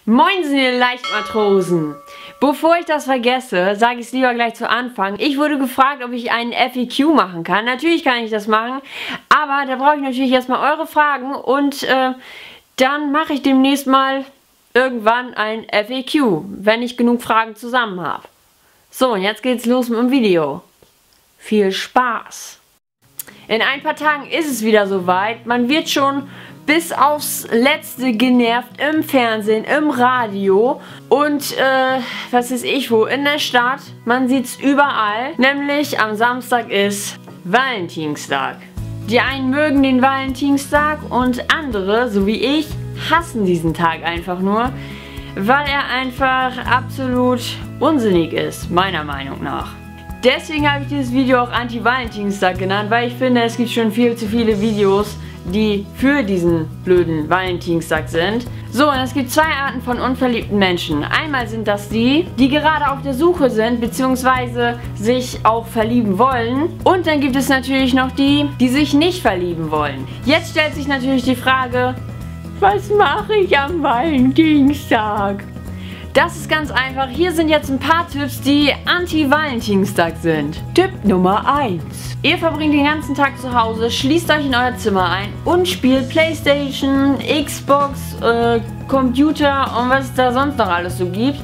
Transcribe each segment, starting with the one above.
Moinsen, ihr Leichtmatrosen! Bevor ich das vergesse, sage ich es lieber gleich zu Anfang. Ich wurde gefragt, ob ich einen FAQ machen kann. Natürlich kann ich das machen, aber da brauche ich natürlich erstmal eure Fragen und dann mache ich demnächst mal irgendwann ein FAQ, wenn ich genug Fragen zusammen habe. So, und jetzt geht's los mit dem Video. Viel Spaß! In ein paar Tagen ist es wieder soweit. Man wird schon bis aufs Letzte genervt im Fernsehen, im Radio und was weiß ich wo, in der Stadt. Man sieht es überall. Nämlich am Samstag ist Valentinstag. Die einen mögen den Valentinstag und andere, so wie ich, hassen diesen Tag einfach nur, weil er einfach absolut unsinnig ist, meiner Meinung nach. Deswegen habe ich dieses Video auch Anti-Valentinstag genannt, weil ich finde, es gibt schon viel zu viele Videos, die für diesen blöden Valentinstag sind. So, und es gibt zwei Arten von unverliebten Menschen. Einmal sind das die gerade auf der Suche sind, beziehungsweise sich auch verlieben wollen. Und dann gibt es natürlich noch die sich nicht verlieben wollen. Jetzt stellt sich natürlich die Frage, was mache ich am Valentinstag? Das ist ganz einfach. Hier sind jetzt ein paar Tipps, die Anti-Valentinstag sind. Tipp Nummer 1. Ihr verbringt den ganzen Tag zu Hause, schließt euch in euer Zimmer ein und spielt Playstation, Xbox, Computer und was es da sonst noch alles so gibt.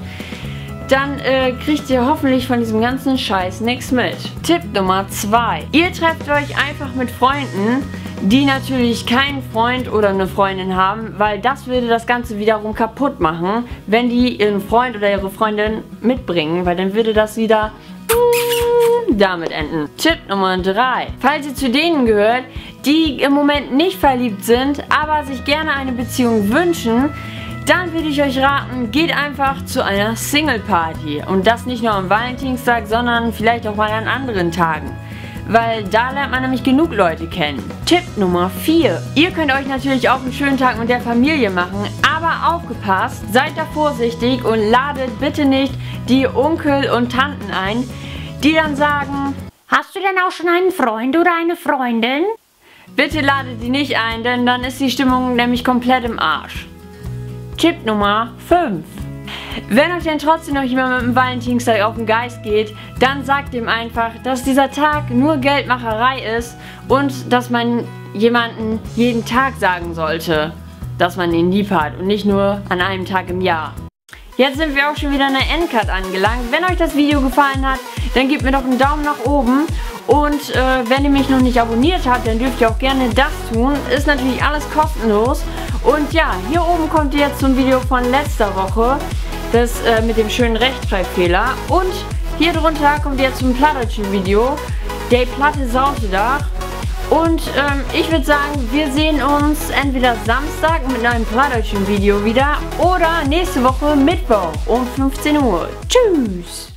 Dann kriegt ihr hoffentlich von diesem ganzen Scheiß nichts mit. Tipp Nummer 2. Ihr trefft euch einfach mit Freunden, die natürlich keinen Freund oder eine Freundin haben, weil das würde das Ganze wiederum kaputt machen, wenn die ihren Freund oder ihre Freundin mitbringen, weil dann würde das wieder damit enden. Tipp Nummer 3. Falls ihr zu denen gehört, die im Moment nicht verliebt sind, aber sich gerne eine Beziehung wünschen, dann würde ich euch raten, geht einfach zu einer Single-Party. Und das nicht nur am Valentinstag, sondern vielleicht auch mal an anderen Tagen. Weil da lernt man nämlich genug Leute kennen. Tipp Nummer 4. Ihr könnt euch natürlich auch einen schönen Tag mit der Familie machen, aber aufgepasst, seid da vorsichtig und ladet bitte nicht die Onkel und Tanten ein, die dann sagen, hast du denn auch schon einen Freund oder eine Freundin? Bitte ladet die nicht ein, denn dann ist die Stimmung nämlich komplett im Arsch. Tipp Nummer 5. Wenn euch denn trotzdem noch jemand mit dem Valentinstag auf den Geist geht, dann sagt ihm einfach, dass dieser Tag nur Geldmacherei ist und dass man jemanden jeden Tag sagen sollte, dass man ihn lieb hat und nicht nur an einem Tag im Jahr. Jetzt sind wir auch schon wieder an der Endcard angelangt. Wenn euch das Video gefallen hat, dann gebt mir doch einen Daumen nach oben. Und wenn ihr mich noch nicht abonniert habt, dann dürft ihr auch gerne das tun. Ist natürlich alles kostenlos. Und ja, hier oben kommt jetzt so ein Video von letzter Woche. Das mit dem schönen Rechtschreibfehler. Und hier drunter kommt jetzt ein plattdeutschen Video. Der platte Sautedach. Und ich würde sagen, wir sehen uns entweder Samstag mit einem plattdeutschen Video wieder oder nächste Woche Mittwoch um 15 Uhr. Tschüss!